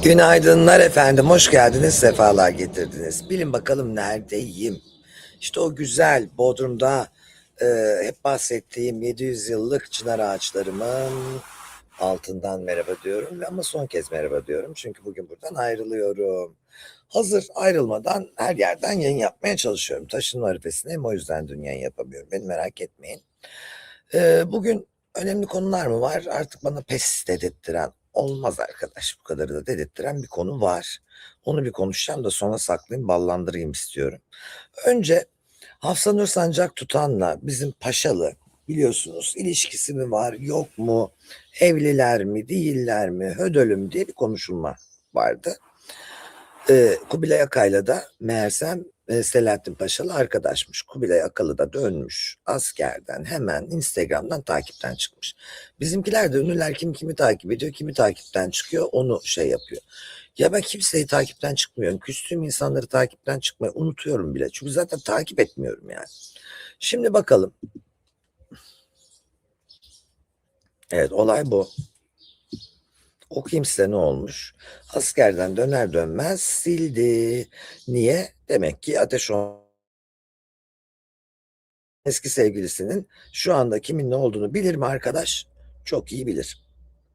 Günaydınlar efendim, hoş geldiniz, sefalar getirdiniz. Bilin bakalım neredeyim? İşte o güzel Bodrum'da e, hep bahsettiğim 700 yıllık çınar ağaçlarımın altından merhaba diyorum. Ama son kez merhaba diyorum çünkü bugün buradan ayrılıyorum. Hazır ayrılmadan her yerden yayın yapmaya çalışıyorum. Taşınma arifesindeyim, o yüzden dün yayın yapamıyorum. Beni merak etmeyin. Bugün önemli konular mı var? Artık bana pes dedirttiren olmaz arkadaş. Bu kadarı da dedirttiren bir konu var. Onu bir konuşacağım da sonra saklayayım, ballandırayım istiyorum. Önce Hafsanur Sancaktutan'la bizim Paşalı biliyorsunuz ilişkisi mi var yok mu? Evliler mi değiller mi? Hödölüm diye bir konuşulma vardı. Kubilay Aka'yla da meğersem Selahattin Paşalı arkadaşmış. Kubilay Akalı da dönmüş askerden, hemen Instagram'dan takipten çıkmış. Bizimkiler de ünlüler kim kimi takip ediyor, kimi takipten çıkıyor, onu şey yapıyor. Ya ben kimseyi takipten çıkmıyorum. Küstüğüm insanları takipten çıkmayı unutuyorum bile. Çünkü zaten takip etmiyorum yani. Şimdi bakalım. Evet, olay bu. Okuyayım size ne olmuş. Askerden döner dönmez sildi. Niye? Demek ki ateş eski sevgilisinin şu anda kimin ne olduğunu bilir mi arkadaş? Çok iyi bilir.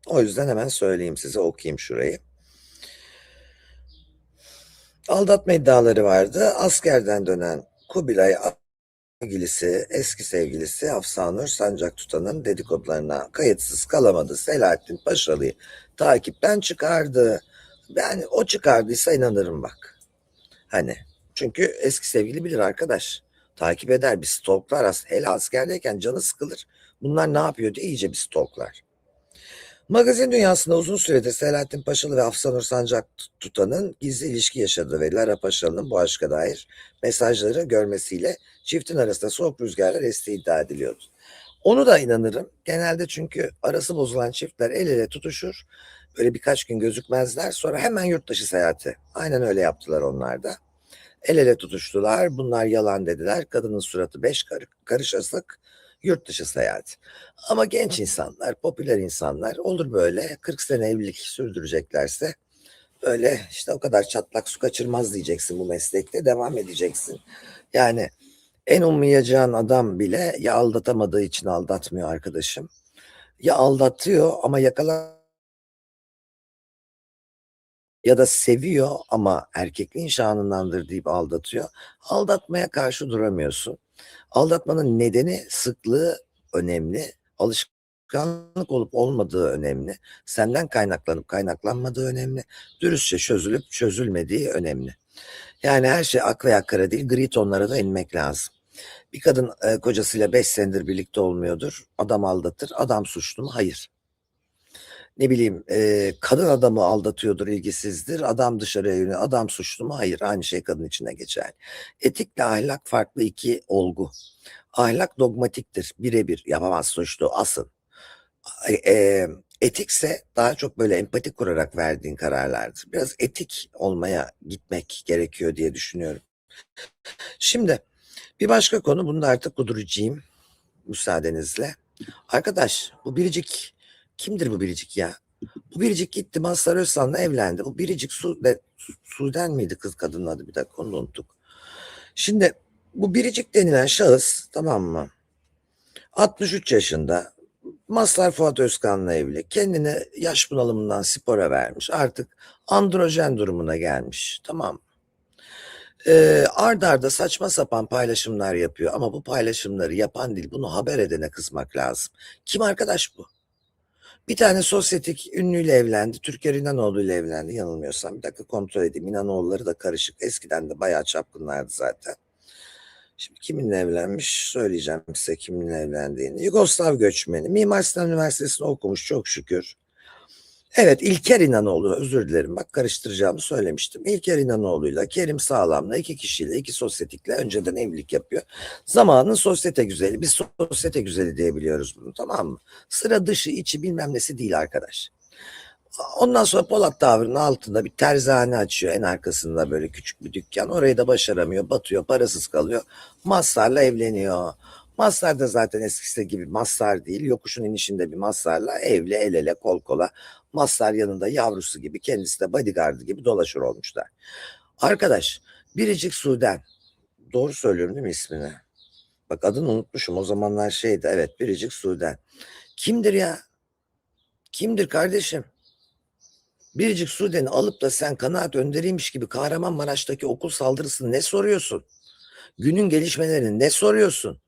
O yüzden hemen söyleyeyim size, okuyayım şurayı. Aldatma iddiaları vardı. Askerden dönen Kubilay Akgül'ü eski sevgilisi Hafsanur Sancaktutan'ın dedikodularına kayıtsız kalamadı. Selahattin Paşalı'yı takipten çıkardı. Yani o çıkardıysa inanırım bak. Hani çünkü eski sevgili bilir arkadaş. Takip eder, bir stalklar. Hele askerdeyken canı sıkılır. Bunlar ne yapıyor diye iyice bir stalklar. Magazin dünyasında uzun süredir Selahattin Paşalı ve Hafsanur Sancaktutan'ın gizli ilişki yaşadığı ve Lara Paşalı'nın bu aşka dair mesajları görmesiyle çiftin arasında soğuk rüzgarlar estiği iddia ediliyordu. Onu da inanırım. Genelde çünkü arası bozulan çiftler el ele tutuşur. Böyle birkaç gün gözükmezler. Sonra hemen yurt dışı seyahati. Aynen öyle yaptılar onlar da. El ele tutuştular. Bunlar yalan dediler. Kadının suratı beş karış asık. Yurt dışı seyahat. Ama genç insanlar, popüler insanlar olur böyle. 40 sene evlilik sürdüreceklerse öyle işte o kadar çatlak su kaçırmaz diyeceksin bu meslekte. Devam edeceksin. Yani en ummayacağın adam bile ya aldatamadığı için aldatmıyor arkadaşım. Ya aldatıyor ama ya da seviyor ama erkekliğin şanındandır deyip aldatıyor. Aldatmaya karşı duramıyorsun. Aldatmanın nedeni, sıklığı önemli. Alışkanlık olup olmadığı önemli. Senden kaynaklanıp kaynaklanmadığı önemli. Dürüstçe çözülüp çözülmediği önemli. Yani her şey ak veya kara değil, gri tonlara da inmek lazım. Bir kadın kocasıyla 5 senedir birlikte olmuyordur. Adam aldatır. Adam suçlu mu? Hayır. Ne bileyim kadın adamı aldatıyordur, ilgisizdir. Adam dışarıya yöneliyor. Adam suçlu mu? Hayır. Aynı şey kadın içine geçer. Etikle ahlak farklı iki olgu. Ahlak dogmatiktir. Birebir yapamaz, suçlu asın. E, Etikse daha çok böyle empati kurarak verdiğin kararlardır. Biraz etik olmaya gitmek gerekiyor diye düşünüyorum. Şimdi bir başka konu, bunu da artık kuduracağım müsaadenizle. Arkadaş bu Biricik kimdir bu Biricik ya? Bu Biricik gitti Mazhar Özsan'la evlendi. Bu Biricik Suden miydi kız kadının adı, bir dakika onu da unuttuk. Şimdi bu Biricik denilen şahıs, tamam mı? 63 yaşında, Mazhar Fuat Özkan'la evli. Kendini yaş bunalımından spora vermiş. Artık androjen durumuna gelmiş. Tamam. Ard arda saçma sapan paylaşımlar yapıyor. Ama bu paylaşımları yapan değil, bunu haber edene kızmak lazım. Kim arkadaş bu? Bir tane sosyetik ünlüyle evlendi. Türker İnanoğlu ile evlendi yanılmıyorsam. Bir dakika kontrol edeyim. İnanoğulları da karışık. Eskiden de bayağı çapkınlardı zaten. Şimdi kiminle evlenmiş söyleyeceğim size kiminle evlendiğini. Yugoslav göçmeni. Mimar Sinan Üniversitesi'nde okumuş çok şükür. Evet, İlker İnanoğlu, özür dilerim bak karıştıracağımı söylemiştim. İlker İnanoğlu'yla Kerim Sağlam'la iki kişiyle, iki sosyetikle önceden evlilik yapıyor. Zamanın sosyete güzeli, biz sosyete güzeli diyebiliyoruz bunu, tamam mı? Sıra dışı içi bilmem nesi değil arkadaş. Ondan sonra Polat Dağı'nın altında bir terzane açıyor, en arkasında böyle küçük bir dükkan. Orayı da başaramıyor, batıyor, parasız kalıyor. Mazhar'la evleniyor. Mazhar da zaten eskisi gibi Mazhar değil. Yokuşun inişinde bir Mazhar'la evli, el ele, kol kola. Mazhar yanında yavrusu gibi, kendisi de bodyguardı gibi dolaşır olmuşlar. Arkadaş, Biricik Suden. Doğru söylüyorum değil mi ismini? Bak adını unutmuşum. O zamanlar şeydi. Evet, Biricik Suden. Kimdir ya? Kimdir kardeşim? Biricik Suden'i alıp da sen kanaat önderiymiş gibi Kahramanmaraş'taki okul saldırısını ne soruyorsun? Günün gelişmelerini ne soruyorsun?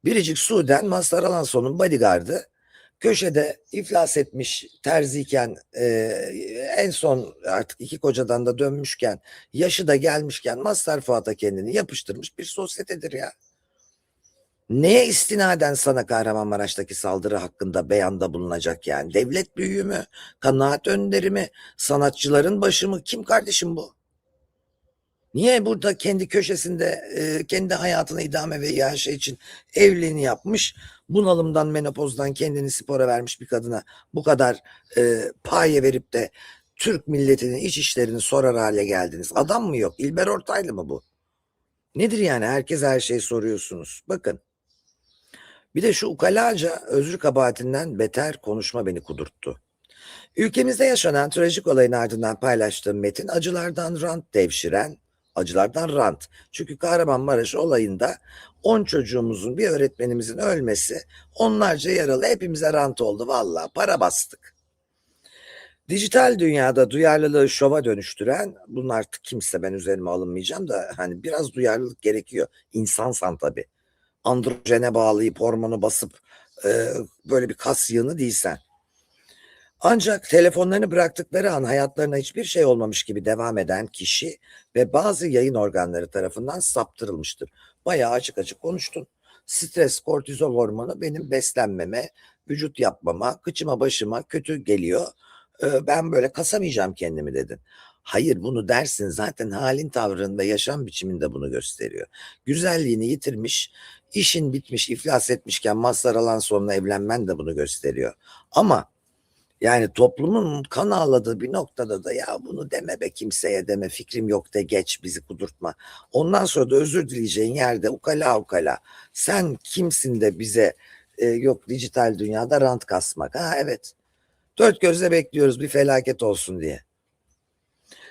Biricik Suden, Mazhar Alanson'un bodyguardı. Köşede iflas etmiş terziyken, en son artık iki kocadan da dönmüşken, yaşı da gelmişken Mazhar Fuat'a kendini yapıştırmış bir sosyetedir ya. Neye istinaden sana Kahramanmaraş'taki saldırı hakkında beyanda bulunacak yani? Devlet büyüğü mü? Kanaat önderi mi? Sanatçıların başı mı? Kim kardeşim bu? Niye burada kendi köşesinde kendi hayatını idame ve yaşa için evliliğini yapmış, bunalımdan, menopozdan kendini spora vermiş bir kadına bu kadar paye verip de Türk milletinin iç işlerini sorar hale geldiniz? Adam mı yok? İlber Ortaylı mı bu? Nedir yani? Herkes her şeyi soruyorsunuz. Bakın. Bir de şu ukalaca özrü kabahatinden beter konuşma beni kudurttu. Ülkemizde yaşanan trajik olayın ardından paylaştığım metin acılardan rant devşiren, acılardan rant. Çünkü Kahramanmaraş olayında 10 çocuğumuzun, bir öğretmenimizin ölmesi, onlarca yaralı, hepimize rant oldu vallahi, para bastık. Dijital dünyada duyarlılığı şova dönüştüren, bunun artık kimse, ben üzerime alınmayacağım da hani biraz duyarlılık gerekiyor. İnsansan tabii. Androjene bağlayıp hormonu basıp böyle bir kas yığını değilsen. Ancak telefonlarını bıraktıkları an hayatlarına hiçbir şey olmamış gibi devam eden kişi ve bazı yayın organları tarafından saptırılmıştır. Bayağı açık açık konuştun. Stres, kortizol hormonu benim beslenmeme, vücut yapmama, kıçıma başıma kötü geliyor. Ben böyle kasamayacağım kendimi dedin. Hayır, bunu dersin, zaten halin, tavrın ve yaşam biçiminde bunu gösteriyor. Güzelliğini yitirmiş, işin bitmiş, iflas etmişken Mazhar Alanson'la evlenmen de bunu gösteriyor. Ama yani toplumun kan ağladığı bir noktada da ya bunu deme be, kimseye deme, fikrim yok de geç, bizi kudurtma. Ondan sonra da özür dileyeceğin yerde ukala ukala sen kimsin de bize yok dijital dünyada rant kasmak. Ha evet, dört gözle bekliyoruz bir felaket olsun diye.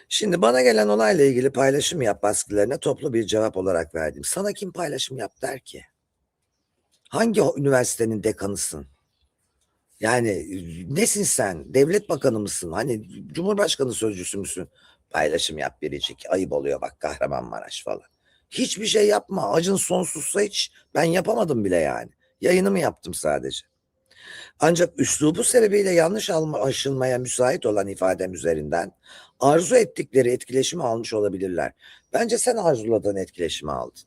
Şimdi bana gelen olayla ilgili paylaşım yap baskılarına toplu bir cevap olarak verdim. Sana kim paylaşım yap der ki? Hangi üniversitenin dekanısın? Yani nesin sen? Devlet bakanı mısın? Hani Cumhurbaşkanı sözcüsü müsün? Paylaşım yap Biricik. Ayıp oluyor bak, Kahramanmaraş falan. Hiçbir şey yapma. Acın sonsuzsa hiç. Ben yapamadım bile yani. Yayınımı yaptım sadece. Ancak üslubu sebebiyle yanlış anlaşılmaya müsait olan ifadem üzerinden arzu ettikleri etkileşimi almış olabilirler. Bence sen arzuladığın etkileşimi aldın.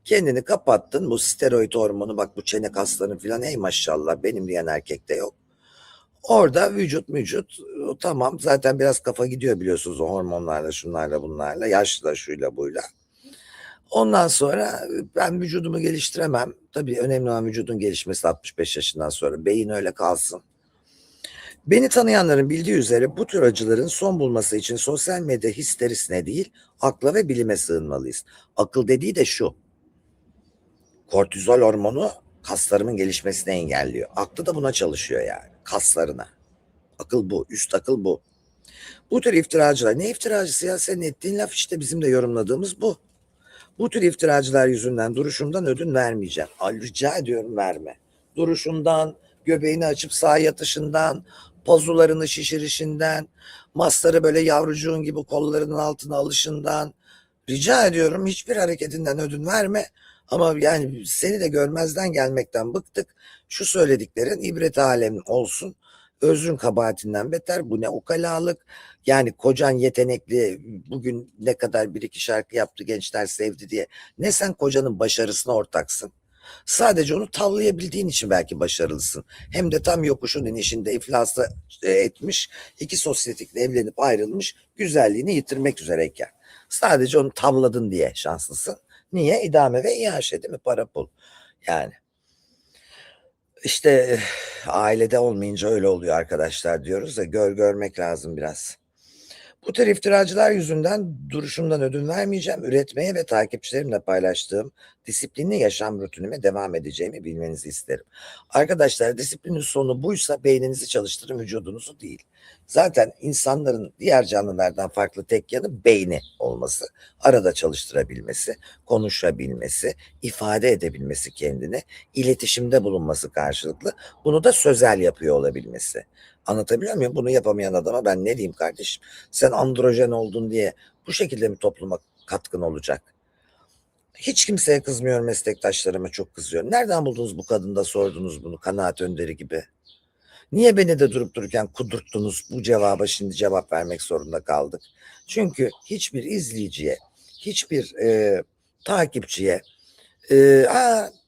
Kendini kapattın, bu steroid hormonu, bak bu çene kasların falan, ey maşallah benim diyen erkekte yok. Orada vücut tamam, zaten biraz kafa gidiyor biliyorsunuz o hormonlarla, şunlarla bunlarla, yaşla şuyla buyla. Ondan sonra ben vücudumu geliştiremem. Tabii önemli olan vücudun gelişmesi 65 yaşından sonra. Beyin öyle kalsın. Beni tanıyanların bildiği üzere bu tür acıların son bulması için sosyal medya histerisine değil, akla ve bilime sığınmalıyız. Akıl dediği de şu: kortizol hormonu kaslarımın gelişmesini engelliyor. Aklı da buna çalışıyor yani, kaslarına. Akıl bu, üst akıl bu. Bu tür iftiracılar, ne iftiracısı ya, senin ettiğin laf işte, bizim de yorumladığımız bu. Bu tür iftiracılar yüzünden duruşumdan ödün vermeyeceğim. Rica ediyorum, verme. Duruşundan, göbeğini açıp sağa yatışından, pazularını şişirişinden, masları böyle yavrucuğun gibi kollarının altına alışından, rica ediyorum, hiçbir hareketinden ödün verme. Ama yani seni de görmezden gelmekten bıktık. Şu söylediklerin ibret alem olsun. Özrün kabahatinden beter. Bu ne ukalalık. Yani kocan yetenekli, bugün ne kadar bir iki şarkı yaptı, gençler sevdi diye. Ne sen kocanın başarısına ortaksın. Sadece onu tavlayabildiğin için belki başarılısın. Hem de tam yokuşun inişinde iflası etmiş, iki sosyetikle evlenip ayrılmış, güzelliğini yitirmek üzereyken. Sadece onu tavladın diye şanslısın. Niye? İdame ve iaşe, değil mi? Para pul. Yani işte ailede olmayınca öyle oluyor arkadaşlar diyoruz da, görmek lazım biraz. Bu tür iftiracılar yüzünden duruşumdan ödün vermeyeceğim. Üretmeye ve takipçilerimle paylaştığım disiplinli yaşam rutinime devam edeceğimi bilmenizi isterim. Arkadaşlar, disiplinin sonu buysa beyninizi çalıştırın, vücudunuzu değil. Zaten insanların diğer canlılardan farklı tek yanı beyni olması, arada çalıştırabilmesi, konuşabilmesi, ifade edebilmesi kendini, iletişimde bulunması karşılıklı, bunu da sözel yapıyor olabilmesi. Anlatabiliyor muyum? Bunu yapamayan adama ben ne diyeyim kardeşim? Sen androjen oldun diye bu şekilde mi topluma katkın olacak? Hiç kimseye kızmıyorum, meslektaşlarıma çok kızıyorum. Nereden buldunuz bu kadında sordunuz bunu kanaat önderi gibi? Niye beni de durup dururken kudurttunuz, bu cevaba şimdi cevap vermek zorunda kaldık? Çünkü hiçbir izleyiciye, hiçbir takipçiye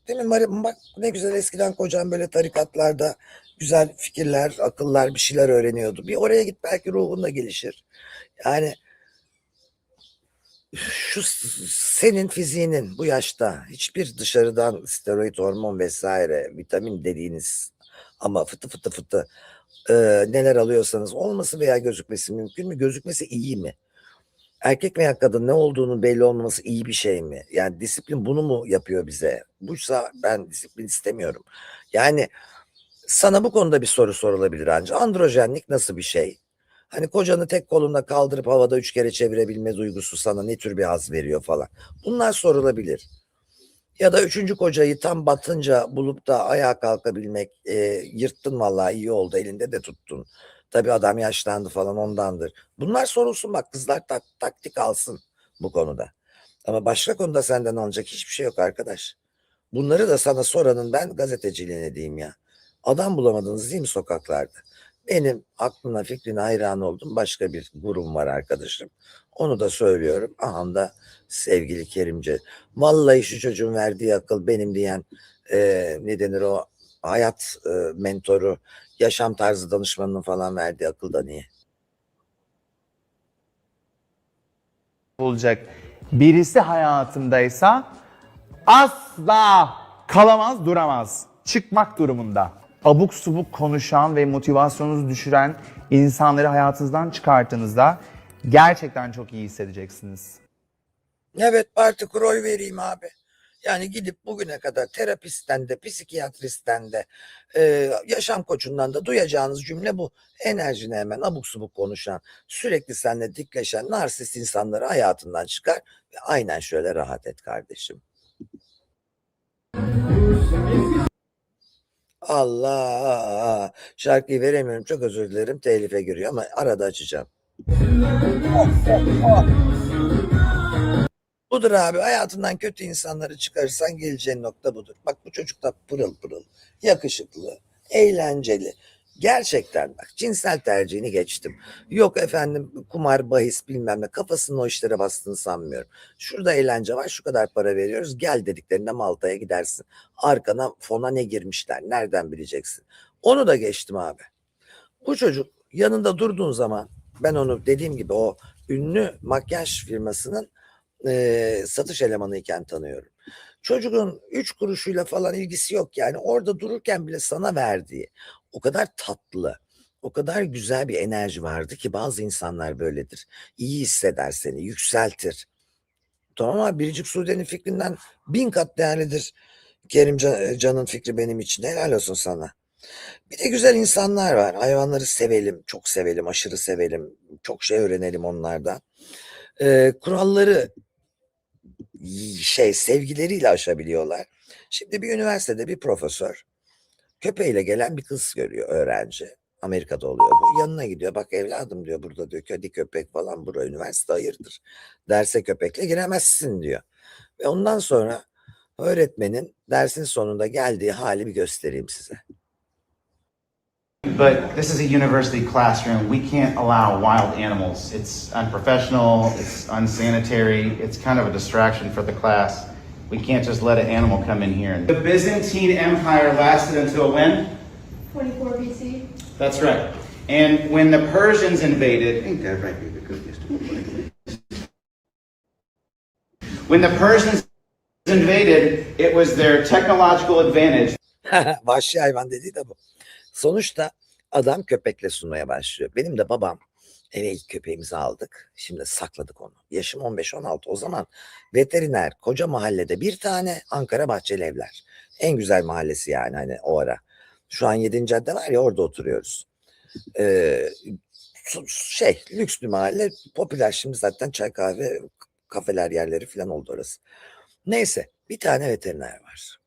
demin bak ne güzel eskiden kocam böyle tarikatlarda güzel fikirler, akıllar, bir şeyler öğreniyordu. Bir oraya git, belki ruhun da gelişir. Yani şu senin fiziğinin bu yaşta hiçbir dışarıdan steroid, hormon vesaire, vitamin dediğiniz ama fıtı fıtı fıtı neler alıyorsanız olması veya gözükmesi mümkün mü? Gözükmesi iyi mi? Erkek veya kadın ne olduğunu belli olmaması iyi bir şey mi? Yani disiplin bunu mu yapıyor bize? Buysa ben disiplin istemiyorum. Yani sana bu konuda bir soru sorulabilir ancak. Androjenlik nasıl bir şey? Hani kocanı tek kolunda kaldırıp havada 3 kere çevirebilme duygusu sana ne tür bir haz veriyor falan. Bunlar sorulabilir. Ya da üçüncü kocayı tam batınca bulup da ayağa kalkabilmek, yırttın vallahi, iyi oldu, elinde de tuttun. Tabii adam yaşlandı falan, ondandır. Bunlar sorulsun, bak kızlar taktik alsın bu konuda. Ama başka konuda senden alacak hiçbir şey yok arkadaş. Bunları da sana soranın ben gazeteciliğine diyeyim ya. Adam bulamadınız değil mi sokaklarda? Benim aklına fikrine hayran oldum. Başka bir gurum var arkadaşım. Onu da söylüyorum. Aha da sevgili Kerimcan. Vallahi şu çocuğun verdiği akıl benim diyen ne denir o hayat mentoru, yaşam tarzı danışmanının falan verdiği akıldan iyi. Olacak birisi hayatımdaysa asla kalamaz, duramaz. Çıkmak durumunda. Abuk subuk konuşan ve motivasyonunuzu düşüren insanları hayatınızdan çıkarttığınızda gerçekten çok iyi hissedeceksiniz. Evet, parti kur, oy vereyim abi. Yani gidip bugüne kadar terapistten de, psikiyatristten de, yaşam koçundan da duyacağınız cümle bu. Enerjini hemen abuk subuk konuşan, sürekli seninle dikleşen narsist insanları hayatından çıkar ve aynen şöyle rahat et kardeşim. Allah! Şarkıyı veremiyorum, çok özür dilerim, telife giriyor ama arada açacağım. Budur abi, hayatından kötü insanları çıkarırsan geleceğin nokta budur. Bak bu çocuk da pırıl pırıl, yakışıklı, eğlenceli. Gerçekten bak, cinsel tercihini geçtim. Yok efendim kumar, bahis bilmem ne, kafasının o işlere bastığını sanmıyorum. Şurada eğlence var, şu kadar para veriyoruz, gel dediklerinde Malta'ya gidersin. Arkana fona ne girmişler, nereden bileceksin? Onu da geçtim abi. Bu çocuk yanında durduğun zaman, ben onu dediğim gibi o ünlü makyaj firmasının satış elemanıyken tanıyorum. Çocuğun 3 kuruşuyla falan ilgisi yok yani, orada dururken bile sana verdiği o kadar tatlı, o kadar güzel bir enerji vardı ki, bazı insanlar böyledir. İyi hisseder seni, yükseltir. Tamam abi, Biricik Suden'in fikrinden 1000 kat değerlidir. Kerimcan'ın fikri benim için. Helal olsun sana. Bir de güzel insanlar var. Hayvanları sevelim, çok sevelim, aşırı sevelim. Çok şey öğrenelim onlardan. Kuralları sevgileriyle aşabiliyorlar. Şimdi bir üniversitede bir profesör köpeğiyle gelen bir kız görüyor, öğrenci. Amerika'da oluyor bu. Yanına gidiyor. Bak evladım diyor, burada diyor kedi köpek falan, bura üniversite, hayırdır. Derse köpekle giremezsin diyor. Ve ondan sonra öğretmenin dersin sonunda geldiği hali bir göstereyim size. But this is a university classroom. We can't allow wild animals. It's unprofessional, it's unsanitary, it's kind of a distraction for the class. We can't just let an animal come in here. The Byzantine Empire lasted until when? 24 BC. That's right. And when the Persians invaded, when the Persians invaded, it was their technological advantage. Vahşi hayvan dediği de bu. Sonuçta adam köpekle sunmaya başlıyor. Benim de babam Eve ilk köpeğimizi aldık. Şimdi sakladık onu. Yaşım 15-16. O zaman veteriner koca mahallede bir tane, Ankara Bahçelievler. En güzel mahallesi yani hani o ara. Şu an 7. cadde var ya, orada oturuyoruz. Ee, lüks bir mahalle. Popüler, şimdi zaten çay kahve kafeler yerleri falan oldu orası. Neyse, bir tane veteriner var.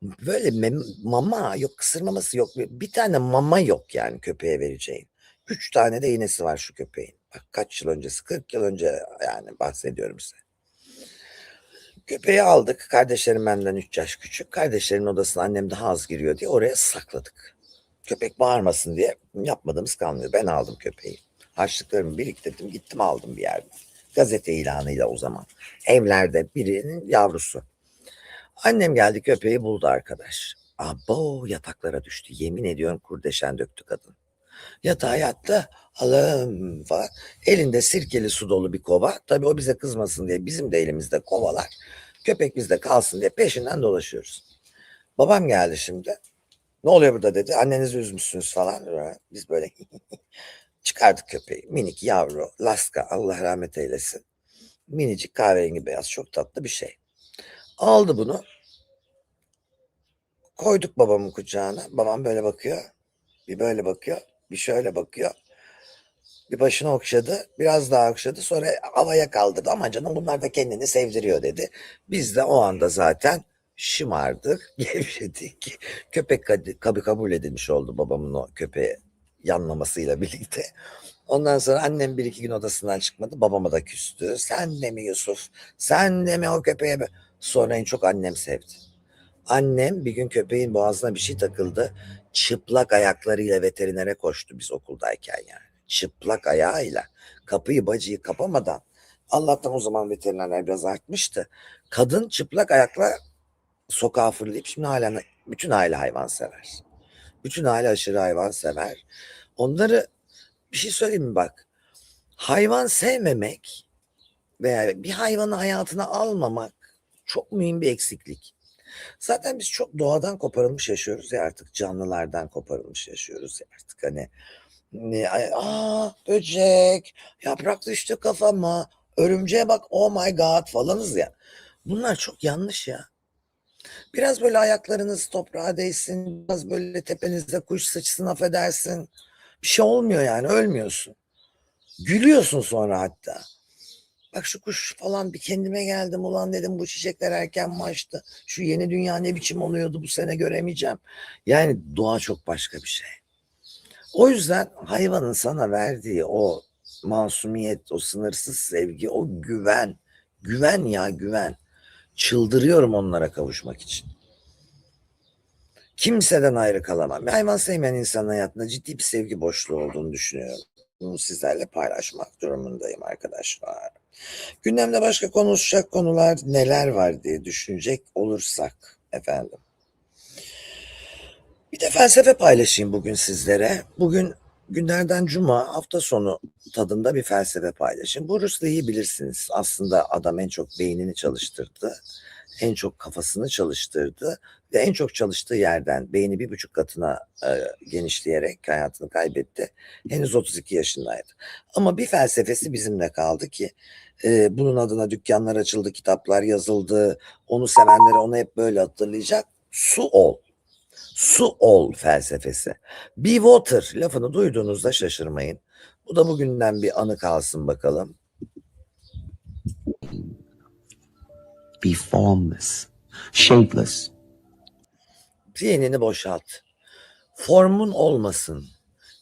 Böyle mama yok, kısır maması yok. Bir tane mama yok yani köpeğe vereceğin. 3 tane de iğnesi var şu köpeğin. Bak kaç yıl öncesi, 40 yıl önce yani bahsediyorum size. Köpeği aldık. Kardeşlerim benden 3 yaş küçük. Kardeşlerimin odasına annem daha az giriyor diye oraya sakladık. Köpek bağırmasın diye yapmadığımız kalmıyor. Ben aldım köpeği. Harçlıklarımı biriktirdim, gittim aldım bir yerden. Gazete ilanıyla o zaman. Evlerde birinin yavrusu. Annem geldi, köpeği buldu arkadaş. Abo, yataklara düştü. Yemin ediyorum kurdeşen döktü kadın. Yatağa yattı. Allah'ım falan. Elinde sirkeli su dolu bir kova. Tabii o bize kızmasın diye bizim de elimizde kovalar. Köpek bizde kalsın diye peşinden dolaşıyoruz. Babam geldi şimdi. Ne oluyor burada dedi. Annenizi üzmüşsünüz falan. Biz böyle çıkardık köpeği. Minik yavru. Laska, Allah rahmet eylesin. Minicik kahverengi beyaz, çok tatlı bir şey. Aldı bunu. Koyduk babamın kucağına. Babam böyle bakıyor. Bir böyle bakıyor. Bir şöyle bakıyor. Bir başını okşadı. Biraz daha okşadı. Sonra havaya kaldırdı. Ama canım bunlar da kendini sevdiriyor dedi. Biz de o anda zaten şımardık. Gevşedik. Köpek kabul edilmiş oldu babamın o köpeğe yanlamasıyla birlikte. Ondan sonra annem 1-2 gün odasından çıkmadı. Babama da küstü. Sen de mi Yusuf? Sen de mi o köpeğe? Sonra en çok annem sevdi. Annem bir gün köpeğin boğazına bir şey takıldı. Çıplak ayaklarıyla veterinere koştu biz okuldayken yani. Çıplak ayağıyla kapıyı bacıyı kapamadan, Allah'tan o zaman veterinerler biraz artmıştı. Kadın çıplak ayakla sokağa fırlayıp, şimdi hala bütün aile hayvan sever. Bütün aile aşırı hayvan sever. Onları, bir şey söyleyeyim mi bak. Hayvan sevmemek veya bir hayvanı hayatına almamak çok mühim bir eksiklik. Zaten biz çok doğadan koparılmış yaşıyoruz ya artık. Canlılardan koparılmış yaşıyoruz ya artık. Hani böcek, yaprak düştü kafama, örümceğe bak, oh my god falanız ya. Bunlar çok yanlış ya. Biraz böyle ayaklarınız toprağa değsin, biraz böyle tepenizde kuş sıçsın, affedersin. Bir şey olmuyor yani, ölmüyorsun. Gülüyorsun sonra hatta. Bak şu kuş falan, bir kendime geldim, ulan dedim bu çiçekler erken mi açtı? Şu yeni dünya ne biçim oluyordu, bu sene göremeyeceğim. Yani doğa çok başka bir şey. O yüzden hayvanın sana verdiği o masumiyet, o sınırsız sevgi, o güven. Güven ya, güven. Çıldırıyorum onlara kavuşmak için. Kimseden ayrı kalamam. Hayvan sevmeyen insanın hayatında ciddi bir sevgi boşluğu olduğunu düşünüyorum. Bunu sizlerle paylaşmak durumundayım arkadaşlar. Gündemde başka konuşacak konular neler var diye düşünecek olursak efendim. Bir de felsefe paylaşayım bugün sizlere. Bugün günlerden cuma, hafta sonu tadında bir felsefe paylaşayım. Bruce Lee'yi bilirsiniz. Aslında adam en çok beynini çalıştırdı. En çok kafasını çalıştırdı. Ve en çok çalıştığı yerden beyni 1,5 katına genişleyerek hayatını kaybetti. Henüz 32 yaşındaydı. Ama bir felsefesi bizimle kaldı ki bunun adına dükkanlar açıldı, kitaplar yazıldı. Onu sevenleri onu hep böyle hatırlayacak. Su ol. Su ol felsefesi. Be water lafını duyduğunuzda şaşırmayın. Bu da bugünden bir anı kalsın bakalım. Be formless, shapeless. Zihnini boşalt. Formun olmasın.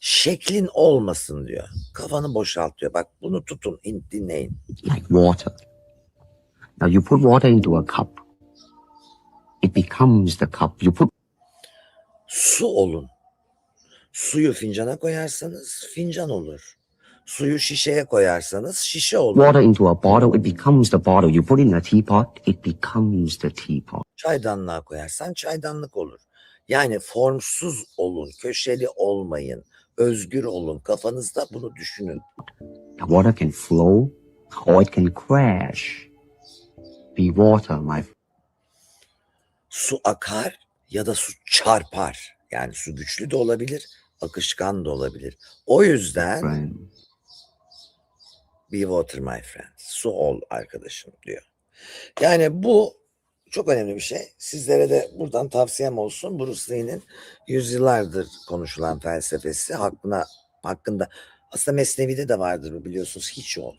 Şeklin olmasın diyor. Kafanı boşalt diyor. Bak bunu tutun, dinleyin. Like water. Now you put water into a cup. It becomes the cup. You put Su olun. Suyu fincana koyarsanız fincan olur. Suyu şişeye koyarsanız şişe olur. water into a bottle. It becomes the bottle. You put it in a teapot. It becomes the teapot. Çaydanlığa koyarsan çaydanlık olur. Yani formsuz olun, köşeli olmayın, özgür olun. Kafanızda bunu düşünün. The water can flow or it can crash. Be water, my Su akar ya da su çarpar. Yani su güçlü de olabilir, akışkan da olabilir. O yüzden friend. Be water my friend. Su ol arkadaşım diyor. Yani bu çok önemli bir şey. Sizlere de buradan tavsiyem olsun. Bruce Lee'nin yüzyıllardır konuşulan felsefesi hakkında aslında Mesnevi'de de vardır bu, biliyorsunuz. Hiç ol.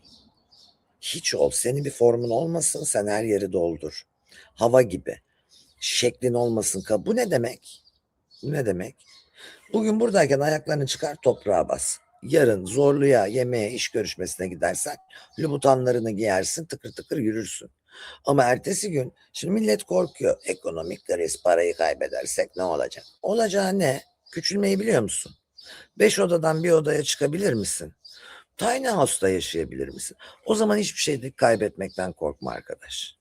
Hiç ol. Senin bir formun olmasın, sen her yeri doldur. Hava gibi. Şeklin olmasın. Bu ne demek? Bu ne demek? Bugün buradayken ayaklarını çıkar, toprağa bas. Yarın zorluya, yemeğe, iş görüşmesine gidersen lubutanlarını giyersin, tıkır tıkır yürürsün. Ama ertesi gün, şimdi millet korkuyor. Ekonomik kriz, parayı kaybedersek ne olacak? Olacağı ne? Küçülmeyi biliyor musun? 5 odadan bir odaya çıkabilir misin? Tiny house'da yaşayabilir misin? O zaman hiçbir şey kaybetmekten korkma arkadaş.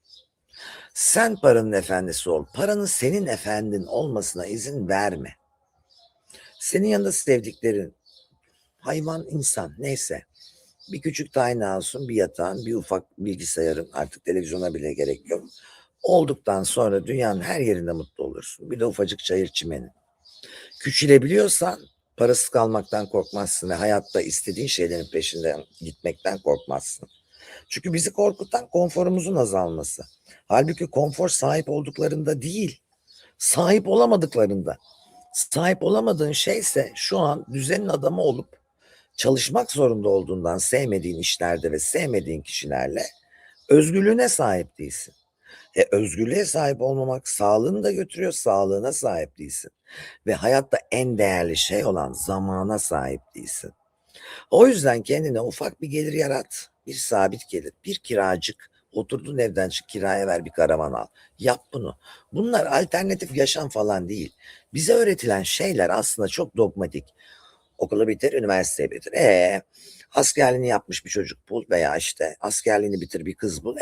Sen paranın efendisi ol. Paranın senin efendin olmasına izin verme. Senin yanında sevdiklerin, hayvan, insan, neyse. Bir küçük tiny house'un, bir yatağın, bir ufak bilgisayarın, artık televizyona bile gerek yok. Olduktan sonra dünyanın her yerinde mutlu olursun. Bir de ufacık çayır çimenin. Küçülebiliyorsan parasız kalmaktan korkmazsın ve hayatta istediğin şeylerin peşinden gitmekten korkmazsın. Çünkü bizi korkutan konforumuzun azalması. Halbuki konfor sahip olduklarında değil, sahip olamadıklarında. Sahip olamadığın şeyse şu an düzenin adamı olup çalışmak zorunda olduğundan sevmediğin işlerde ve sevmediğin kişilerle özgürlüğüne sahip değilsin. Özgürlüğe sahip olmamak sağlığını da götürüyor, sağlığına sahip değilsin. Ve hayatta en değerli şey olan zamana sahip değilsin. O yüzden kendine ufak bir gelir yarat. Bir sabit gelir, bir kiracık. Oturduğun evden çık, kiraya ver, bir karavan al. Yap bunu. Bunlar alternatif yaşam falan değil. Bize öğretilen şeyler aslında çok dogmatik. Okulu bitir, üniversiteyi bitir. Askerliğini yapmış bir çocuk bul veya işte askerliğini bitir bir kız bul.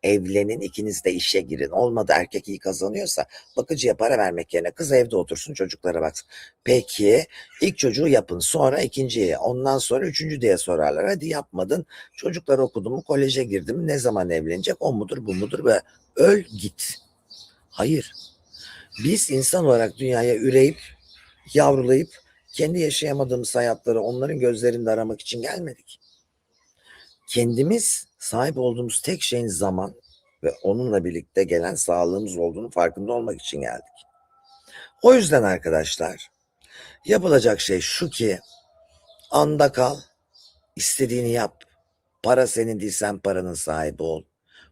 Evlenin, ikiniz de işe girin. Olmadı, erkek iyi kazanıyorsa bakıcıya para vermek yerine kız evde otursun, çocuklara baksın. Peki ilk çocuğu yapın, sonra ikinciye, ondan sonra üçüncü diye sorarlar. Hadi yapmadın, çocuklar okudu mu, koleje girdi mi, ne zaman evlenecek, o mudur bu mudur ve öl git. Hayır, biz insan olarak dünyaya üreyip yavrulayıp kendi yaşayamadığımız hayatları onların gözlerinde aramak için gelmedik. Kendimiz sahip olduğumuz tek şeyin zaman ve onunla birlikte gelen sağlığımız olduğunu farkında olmak için geldik. O yüzden arkadaşlar, yapılacak şey şu ki anda kal, istediğini yap. Para senin değil, sen paranın sahibi ol.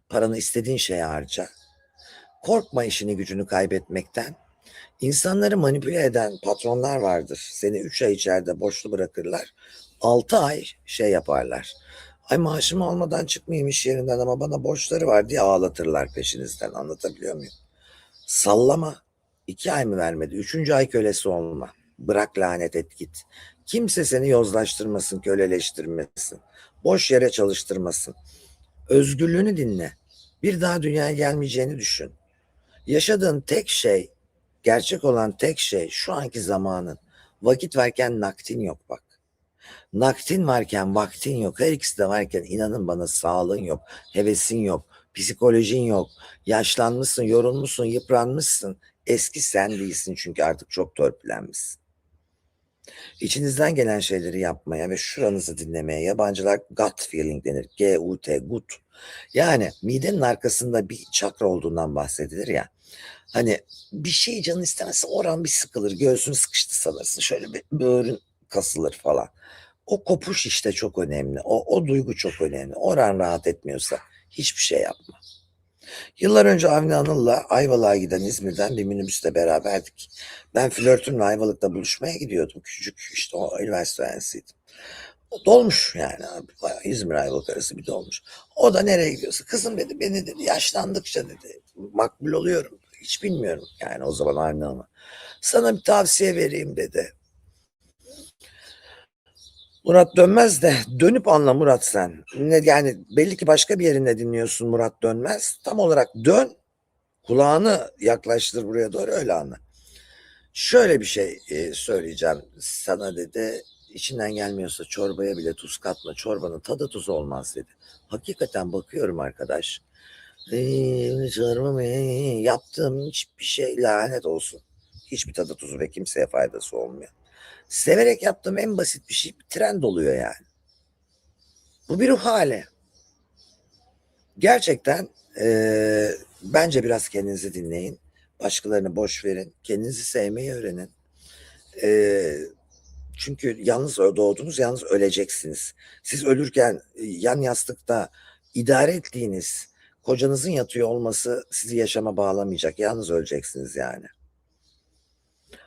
Paranı istediğin şeye harca. Korkma işini gücünü kaybetmekten. İnsanları manipüle eden patronlar vardır. Seni 3 ay içeride borçlu bırakırlar. 6 ay şey yaparlar. Ay maaşım olmadan çıkmayayım iş yerinden ama bana borçları var diye ağlatırlar peşinizden. Anlatabiliyor muyum? Sallama. 2 ay mı vermedi? 3. ay kölesi olma. Bırak, lanet et git. Kimse seni yozlaştırmasın, köleleştirmesin. Boş yere çalıştırmasın. Özgürlüğünü dinle. Bir daha dünyaya gelmeyeceğini düşün. Yaşadığın tek şey, gerçek olan tek şey şu anki zamanın. Vakit varken naktin yok bak. Naktin varken vaktin yok. Her ikisi de varken inanın bana sağlığın yok. Hevesin yok. Psikolojin yok. Yaşlanmışsın, yorulmuşsun, yıpranmışsın. Eski sen değilsin çünkü artık çok törpülenmişsin. İçinizden gelen şeyleri yapmaya ve şuranızı dinlemeye, yabancılar gut feeling denir. G-U-T, gut. Yani midenin arkasında bir çakra olduğundan bahsedilir ya. Hani bir şey canın istemezse oran bir sıkılır, göğsün sıkıştı sanırsın. Şöyle bir böğrün kasılır falan. O kopuş işte çok önemli. O duygu çok önemli. Oran rahat etmiyorsa hiçbir şey yapma. Yıllar önce Avni Anıl'la Ayvalık'a giden İzmir'den bir minibüste beraberdik. Ben flörtümle Ayvalık'ta buluşmaya gidiyordum. Küçücük işte, o üniversite öğrencisiydim. O dolmuş yani abi. İzmir Ayvalık arası bir dolmuş. O da nereye gidiyorsa. Kızım dedi, beni dedi yaşlandıkça dedi makbul oluyorum. Hiç bilmiyorum yani o zaman Avni ama. Sana bir tavsiye vereyim dedi. Murat Dönmez de dönüp anla Murat sen. Yani belli ki başka bir yerinde dinliyorsun Murat Dönmez. Tam olarak dön, kulağını yaklaştır buraya doğru, öyle anla. Şöyle bir şey söyleyeceğim sana dedi. İçinden gelmiyorsa çorbaya bile tuz katma. Çorbanın tadı tuzu olmaz dedi. Hakikaten bakıyorum arkadaş. Çorba mı? Yaptığım hiçbir şey lanet olsun. Hiçbir tadı tuzu ve kimseye faydası olmuyor. Severek yaptığım en basit bir şey bir trend oluyor yani. Bu bir ruh hali. Gerçekten bence biraz kendinizi dinleyin. Başkalarını boş verin. Kendinizi sevmeyi öğrenin. Çünkü yalnız doğdunuz, yalnız öleceksiniz. Siz ölürken yan yastıkta idare ettiğiniz kocanızın yatıyor olması sizi yaşama bağlamayacak. Yalnız öleceksiniz yani.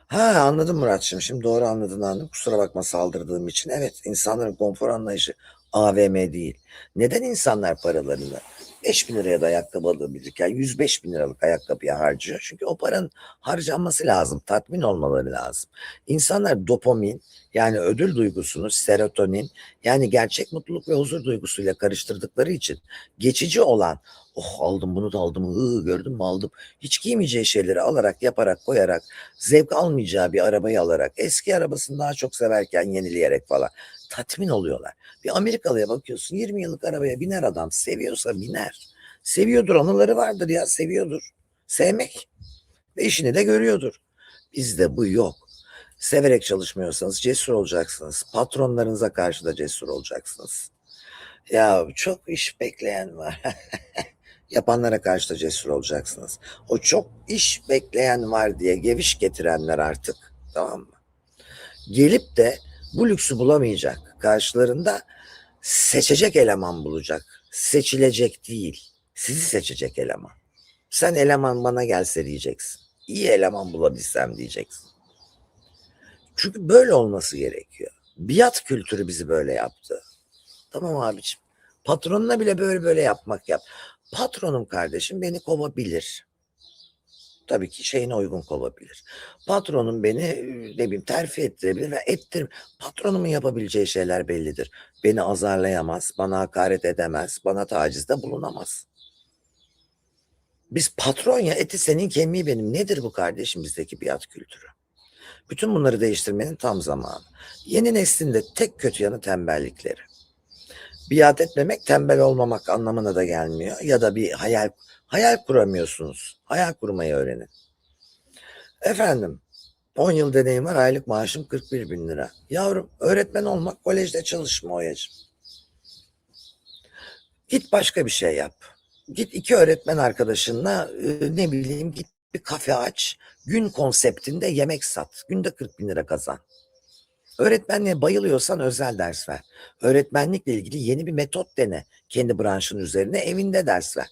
Ha, anladım Muratçığım. Şimdi doğru anladım. Kusura bakma saldırdığım için. Evet, insanların konfor anlayışı AVM değil. Neden insanlar paralarını 5.000 liraya da ayakkabı alabilirken 105 bin liralık ayakkabıya harcıyor? Çünkü o paranın harcanması lazım. Tatmin olmaları lazım. İnsanlar dopamin, yani ödül duygusunu, serotonin, yani gerçek mutluluk ve huzur duygusuyla karıştırdıkları için geçici olan, oh aldım bunu da aldım, gördün mü aldım, hiç giymeyeceği şeyleri alarak, yaparak, koyarak, zevk almayacağı bir arabayı alarak, eski arabasını daha çok severken yenileyerek falan tatmin oluyorlar. Bir Amerikalıya bakıyorsun, 20 yıllık arabaya biner adam, seviyorsa biner. Seviyordur, anıları vardır ya, seviyordur. Sevmek ve işini de görüyordur. Bizde bu yok. Severek çalışmıyorsanız cesur olacaksınız. Patronlarınıza karşı da cesur olacaksınız. Ya çok iş bekleyen var. Yapanlara karşı da cesur olacaksınız. O çok iş bekleyen var diye geviş getirenler artık, tamam mı? Gelip de bu lüksü bulamayacak. Karşılarında seçecek eleman bulacak. Seçilecek değil. Sizi seçecek eleman. Sen eleman bana gelse diyeceksin. İyi eleman bulabilsem diyeceksin. Çünkü böyle olması gerekiyor. Biat kültürü bizi böyle yaptı. Tamam abiciğim. Patronuna bile böyle yapmak yap. Patronum kardeşim beni kovabilir. Tabii ki şeyine uygun kovabilir. Patronum beni ne bileyim terfi ettirebilir ve ettirir. Patronumun yapabileceği şeyler bellidir. Beni azarlayamaz, bana hakaret edemez, bana tacizde bulunamaz. Biz patron ya, eti senin kemiği benim. Nedir bu kardeşim bizdeki biat kültürü? Bütün bunları değiştirmenin tam zamanı. Yeni neslin de tek kötü yanı tembellikleri. Biat etmemek tembel olmamak anlamına da gelmiyor. Ya da bir hayal kuramıyorsunuz. Hayal kurmayı öğrenin. Efendim, 10 yıl deneyim var, aylık maaşım 41 bin lira. Yavrum, öğretmen olmak, kolejde çalışma Oya'cığım. Git başka bir şey yap. Git 2 öğretmen arkadaşınla ne bileyim git bir kafe aç. Gün konseptinde yemek sat. Günde 40 bin lira kazan. Öğretmenliğe bayılıyorsan özel ders ver. Öğretmenlikle ilgili yeni bir metot dene. Kendi branşın üzerine evinde ders ver.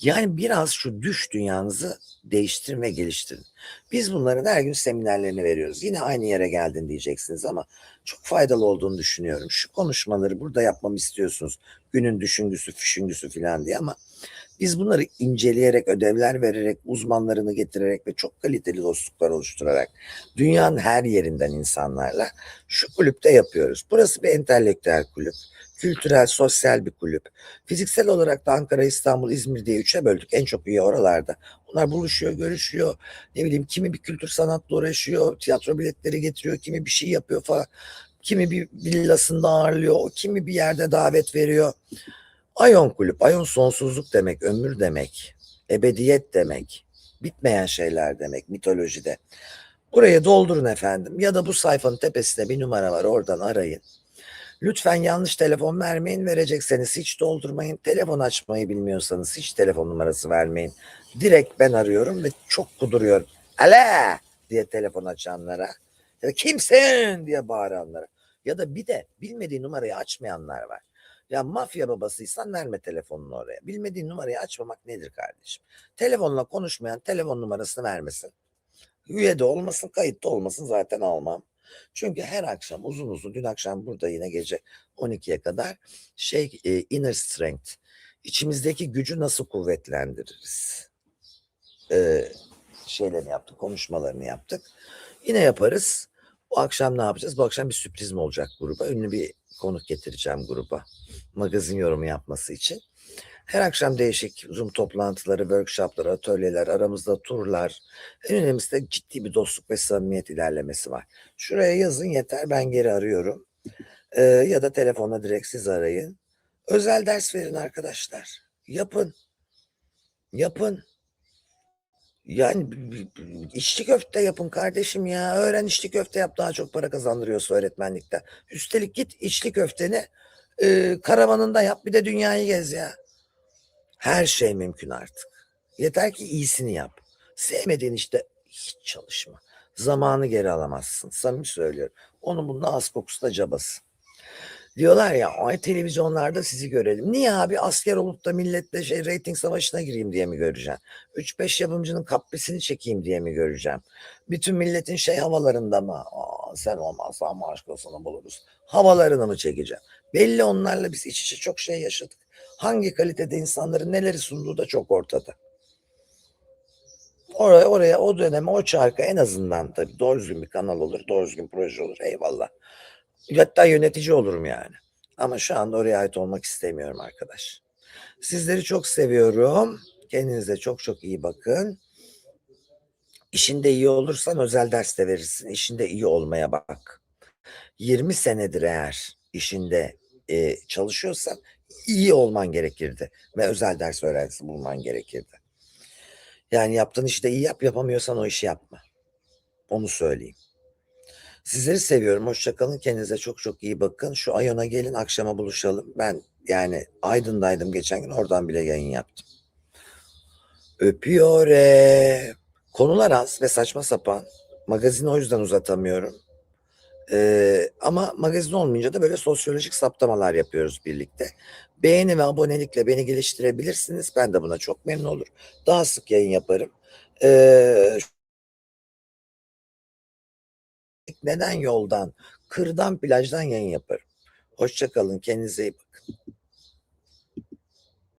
Yani biraz şu düş dünyanızı değiştirin ve geliştirin. Biz bunların her gün seminerlerini veriyoruz. Yine aynı yere geldin diyeceksiniz ama çok faydalı olduğunu düşünüyorum. Şu konuşmaları burada yapmamı istiyorsunuz. Günün düşüngüsü, düşüngüsü falan diye ama biz bunları inceleyerek, ödevler vererek, uzmanlarını getirerek ve çok kaliteli dostluklar oluşturarak dünyanın her yerinden insanlarla şu kulüpte yapıyoruz. Burası bir entelektüel kulüp, kültürel, sosyal bir kulüp. Fiziksel olarak da Ankara, İstanbul, İzmir diye 3'e böldük. En çok üye oralarda. Onlar buluşuyor, görüşüyor. Ne bileyim kimi bir kültür sanatla uğraşıyor, tiyatro biletleri getiriyor, kimi bir şey yapıyor falan. Kimi bir villasında ağırlıyor, kimi bir yerde davet veriyor. Ayon kulüp, ayon sonsuzluk demek, ömür demek, ebediyet demek, bitmeyen şeyler demek mitolojide. Buraya doldurun efendim ya da bu sayfanın tepesinde bir numara var, oradan arayın. Lütfen yanlış telefon vermeyin, verecekseniz hiç doldurmayın. Telefon açmayı bilmiyorsanız hiç telefon numarası vermeyin. Direkt ben arıyorum ve çok kuduruyorum. Alo diye telefon açanlara ya da kimsin diye bağıranlara ya da bir de bilmediği numarayı açmayanlar var. Ya mafya babasıysan verme telefonunu oraya. Bilmediğin numarayı açmamak nedir kardeşim? Telefonla konuşmayan telefon numarasını vermesin. Üye de olmasın, kayıt da olmasın, zaten almam. Çünkü her akşam uzun dün akşam burada yine gece 12'ye kadar inner strength, içimizdeki gücü nasıl kuvvetlendiririz? Şeylerini yaptık, konuşmalarını yaptık. Yine yaparız. Bu akşam ne yapacağız? Bu akşam bir sürprizim olacak gruba. Ünlü bir konuk getireceğim gruba. Magazin yorumu yapması için. Her akşam değişik Zoom toplantıları, workshopları, atölyeler, aramızda turlar. En önemlisi de ciddi bir dostluk ve samimiyet ilerlemesi var. Şuraya yazın yeter, ben geri arıyorum. Ya da telefonla direkt siz arayın. Özel ders verin arkadaşlar. Yapın. Yapın. Yani içli köfte yapın kardeşim ya. Öğren içli köfte yap, daha çok para kazandırıyorsa öğretmenlikte. Üstelik git içli köfteni Karavanında yap, bir de dünyayı gez ya. Her şey mümkün artık. Yeter ki iyisini yap. Sevmediğin işte hiç çalışma. Zamanı geri alamazsın. Samimi söylüyorum. Onun bunun ağız kokusu da cabası. Diyorlar ya, ay televizyonlarda sizi görelim. Niye abi, asker olup da milletle reyting savaşına gireyim diye mi göreceğim? 3-5 yapımcının kaprisini çekeyim diye mi göreceğim? Bütün milletin havalarında mı? Aa, sen olmazsan başkasını buluruz. Havalarını mı çekeceğim? Belli, onlarla biz iç içe çok şey yaşadık. Hangi kalitede insanların neleri sunduğu da çok ortada. Oraya o döneme o çarka en azından tabii doğru düzgün bir kanal olur, doğru düzgün proje olur, eyvallah. Hatta yönetici olurum yani. Ama şu anda oraya ait olmak istemiyorum arkadaş. Sizleri çok seviyorum. Kendinize çok çok iyi bakın. İşinde iyi olursan özel ders de verirsin. İşinde iyi olmaya bak. 20 senedir eğer işinde çalışıyorsan iyi olman gerekirdi. Ve özel ders öğrencisi bulman gerekirdi. Yani yaptığın işte iyi yap, yapamıyorsan o işi yapma. Onu söyleyeyim. Sizleri seviyorum. Hoşça kalın. Kendinize çok çok iyi bakın. Şu Ayon'a gelin, akşama buluşalım. Ben yani Aydın'daydım geçen gün. Oradan bile yayın yaptım. Öpüyor. Konular az ve saçma sapan. Magazini o yüzden uzatamıyorum. Ama magazin olmayınca da böyle sosyolojik saptamalar yapıyoruz birlikte. Beğeni ve abonelikle beni geliştirebilirsiniz. Ben de buna çok memnun olurum. Daha sık yayın yaparım. Neden yoldan, kırdan, plajdan yayın yaparım. Hoşça kalın. Kendinize iyi bakın.